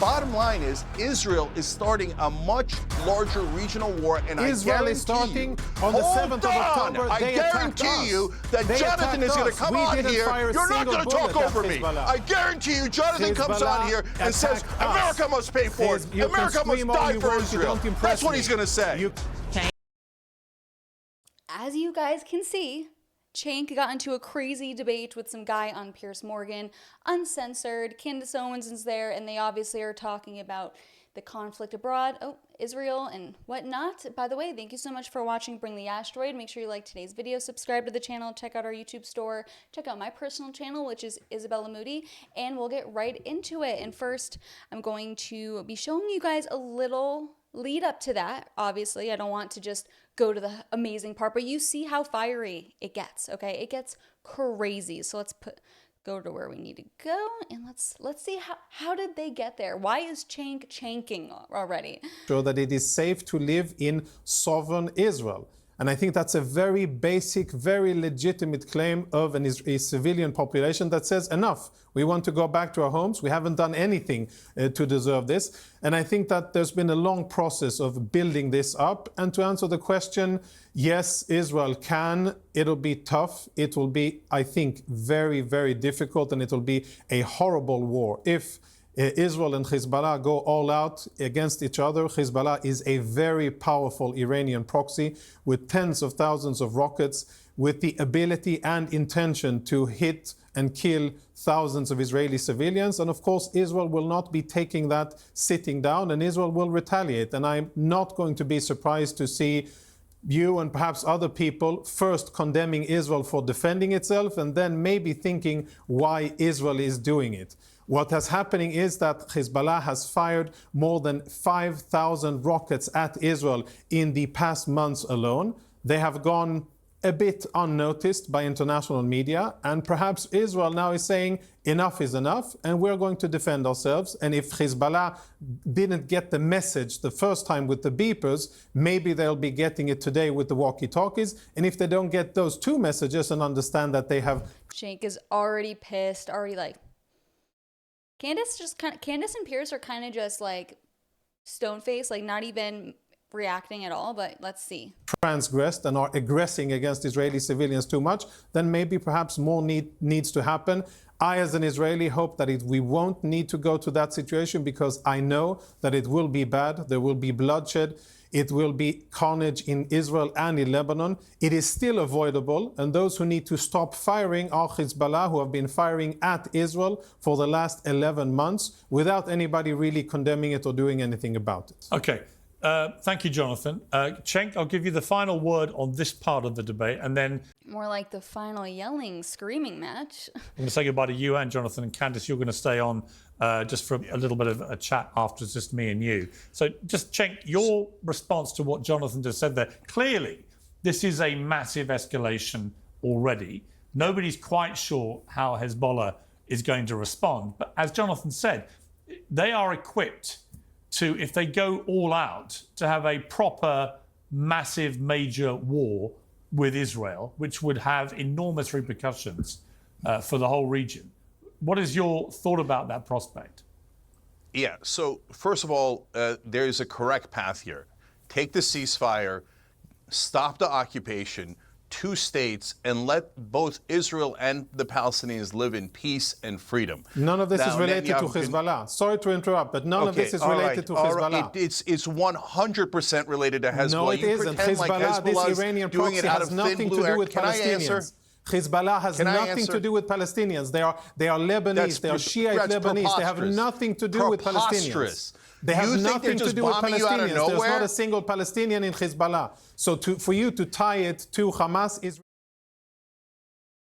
Bottom line is, Israel is starting a much larger regional war, and Israel is starting on the 7th of October. I guarantee you that Jonathan is going to come on here. You're not going to talk over me. I guarantee you, Jonathan comes on here and says, America must pay for it. America must die for Israel. That's what he's going to say. As you guys can see, Cenk got into a crazy debate with some guy on Piers Morgan, uncensored. Candace Owens is there, and they obviously are talking about the conflict abroad, Israel and whatnot. By the way, thank you so much for watching Bring the Asteroid. Make sure you like today's video, subscribe to the channel, check out our YouTube store, check out my personal channel, which is Isabella Moody, and we'll get right into it. And first, I'm going to be showing you guys a little lead up to that. Obviously, I don't want to just go to the amazing part, but you see how fiery it gets, okay? It gets crazy. So let's go to where we need to go, and let's see how did they get there? Why is Cenk chanking already? Sure that it is safe to live in sovereign Israel. And I think that's a very basic, very legitimate claim of a civilian population that says enough. We want to go back to our homes. We haven't done anything to deserve this. And I think that there's been a long process of building this up. And to answer the question, yes, Israel can. It'll be tough. It will be, I think, very, very difficult. And it will be a horrible war. If Israel and Hezbollah go all out against each other. Hezbollah is a very powerful Iranian proxy with tens of thousands of rockets, with the ability and intention to hit and kill thousands of Israeli civilians. And of course, Israel will not be taking that sitting down, and Israel will retaliate. And I'm not going to be surprised to see you and perhaps other people first condemning Israel for defending itself, and then maybe thinking why Israel is doing it. What is happening is that Hezbollah has fired more than 5,000 rockets at Israel in the past months alone. They have gone a bit unnoticed by international media, and perhaps Israel now is saying enough is enough and we're going to defend ourselves. And if Hezbollah didn't get the message the first time with the beepers, maybe they'll be getting it today with the walkie-talkies. And if they don't get those two messages and understand that they have... Cenk is already pissed, already like... Candace and Piers are kind of just like stone-faced, like not even reacting at all, but let's see. Transgressed and are aggressing against Israeli civilians too much, then maybe perhaps more needs to happen. I, as an Israeli, hope that we won't need to go to that situation, because I know that it will be bad. There will be bloodshed. It will be carnage in Israel and in Lebanon. It is still avoidable, and those who need to stop firing are Hezbollah, who have been firing at Israel for the last 11 months without anybody really condemning it or doing anything about it. Okay. Thank you, Jonathan. Cenk, I'll give you the final word on this part of the debate, and then... More like the final yelling, screaming match. I'm going to say goodbye to you and Jonathan, and Candace, you're going to stay on just for a little bit of a chat after. It's just me and you. So just, Cenk, your response to what Jonathan just said there. Clearly, this is a massive escalation already. Nobody's quite sure how Hezbollah is going to respond. But as Jonathan said, they are equipped to, if they go all out, to have a proper, massive, major war with Israel, which would have enormous repercussions for the whole region. What is your thought about that prospect? Yeah, so first of all, there's a correct path here. Take the ceasefire, stop the occupation, 2 states, and let both Israel and the Palestinians live in peace and freedom. None of this is related to Hezbollah. Sorry to interrupt, but none of this is related to Hezbollah. It's 100% related to Hezbollah. No, it isn't. Hezbollah, this Iranian proxy, has nothing to do with Palestinians. Hezbollah has nothing to do with Palestinians. They are Lebanese. They are Shiite Lebanese. They have nothing to do with Palestinians. They have nothing to do with Palestinians. There's not a single Palestinian in Hezbollah. So for you to tie it to Hamas is...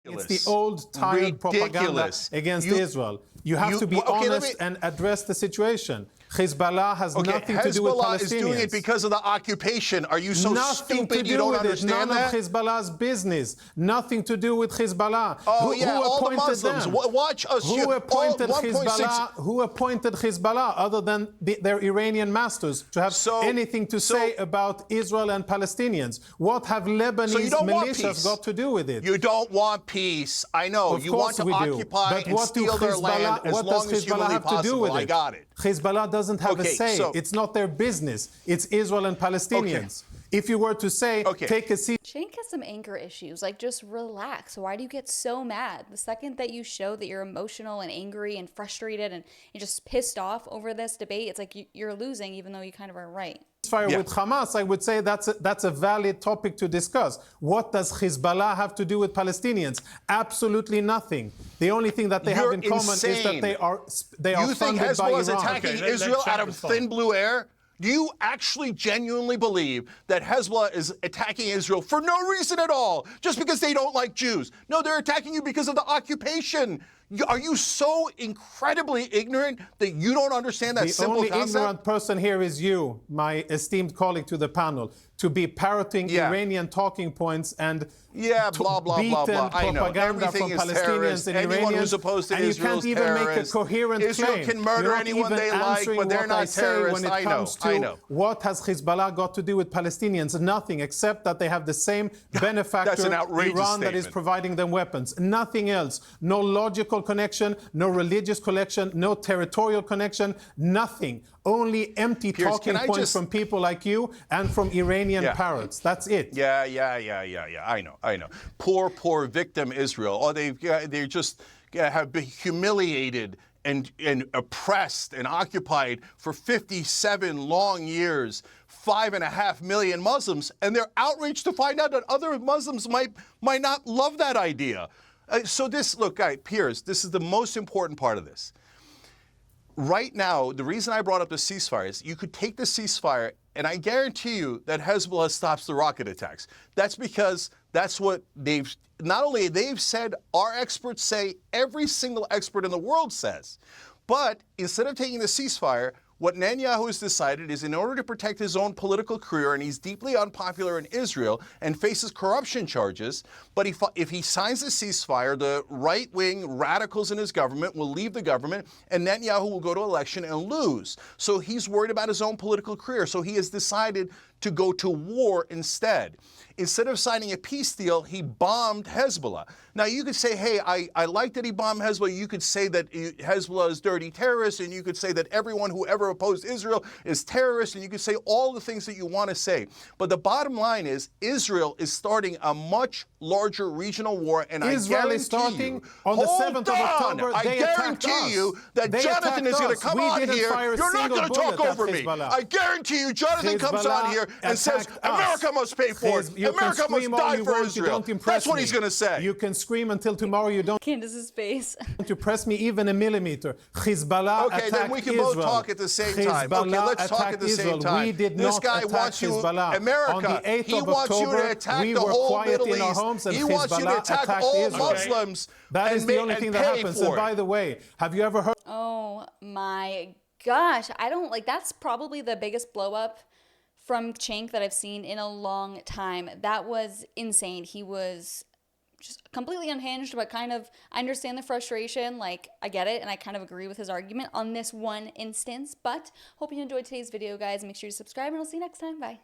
It's the old, tired propaganda against Israel. You have to be honest and address the situation. Hezbollah has nothing to do with Hezbollah Palestinians. is doing it because of the occupation. Are you so Nothing stupid to you do don't with it. understand None that? of Hezbollah's business. Nothing to do with Hezbollah. Oh, who all the appointed Muslims. them? Watch us. Who appointed 1.6. Hezbollah? Who appointed Hezbollah other than their Iranian masters to have anything to say about Israel and Palestinians? What have Lebanese militias got to do with it? You don't want peace. I know. Of You want course to we do. occupy But and what do steal their land as what long does as Hezbollah humanly have to do possible. with it? I got it. Hezbollah doesn't have a Okay, say. so- It's not their business. It's Israel and Palestinians. If you were to say, take a seat. Cenk has some anger issues. Like, just relax. Why do you get so mad? The second that you show that you're emotional and angry and frustrated and you're just pissed off over this debate, it's like you're losing, even though you kind of are right. Ceasefire with Hamas, I would say that's a valid topic to discuss. What does Hezbollah have to do with Palestinians? Absolutely nothing. The only thing that they have in common is that they are You think funded by Hezbollah is Iran. attacking Israel out of thin blue air? Do you actually genuinely believe that Hezbollah is attacking Israel for no reason at all, just because they don't like Jews? No, they're attacking you because of the occupation. Are you so incredibly ignorant that you don't understand that simple concept? The only ignorant person here is you, my esteemed colleague to the panel, to be parroting Iranian talking points and blah, blah, blah, blah. I know. propaganda Everything from is Palestinians terrorist. and Anyone Iranians, who's opposed to and you Israel can't is even make a terrorist. coherent Israel claim. can murder You're not anyone even they like, answering but they're what not I say terrorists. when it comes I to know. what has Hezbollah got to do with Palestinians? Nothing, except that they have the same benefactor, That's an outrageous Iran, that is statement. providing them weapons. Nothing else. No logical connection, no religious connection, no territorial connection, nothing. Only empty Piers, talking points from people like you and from Iranian parrots. That's it. Yeah. I know. Poor victim Israel. Oh, they just have been humiliated and oppressed and occupied for 57 long years. 5.5 million Muslims, and they're outraged to find out that other Muslims might not love that idea. So this, look, Piers, this is the most important part of this. Right now, the reason I brought up the ceasefire is you could take the ceasefire, and I guarantee you that Hezbollah stops the rocket attacks. That's because that's what not only they've said, our experts say, every single expert in the world says. But instead of taking the ceasefire, what Netanyahu has decided is in order to protect his own political career, and he's deeply unpopular in Israel and faces corruption charges, but if he signs the ceasefire, the right-wing radicals in his government will leave the government, and Netanyahu will go to election and lose. So he's worried about his own political career. So he has decided to go to war instead. Instead of signing a peace deal, he bombed Hezbollah. Now, you could say, hey, I like that he bombed Hezbollah. You could say that Hezbollah is dirty terrorists, and you could say that everyone who ever opposed Israel is terrorist, and you could say all the things that you want to say. But the bottom line is Israel is starting a much larger regional war, and Israel is starting on the 7th of October. I guarantee you that Jonathan is going to come on here. You're not going to talk over me. I guarantee you Jonathan comes on here and says, America must pay for it. America must die for Israel. That's what he's going to say. You can scream until tomorrow. You don't. Candace's face. To press me even a millimeter. Hezbollah attacked Okay, then we can Israel. both talk at the same time. Okay, let's talk at the same time. We did this not guy attack wants you, Hezbollah. America, On the 8th he of wants October, you to attack we the were whole quiet Middle in our East. homes, and He wants you to Hezbollah attack attacked all Israel. Muslims. That is the only thing that happens. And For by the way, have you ever heard? Oh my gosh. I don't like, that's probably the biggest blow up from Cenk that I've seen in a long time. That was insane. He was just completely unhinged, but kind of, I understand the frustration. Like, I get it, and I kind of agree with his argument on this one instance. But hope you enjoyed today's video, guys. Make sure to subscribe, and I'll see you next time. Bye.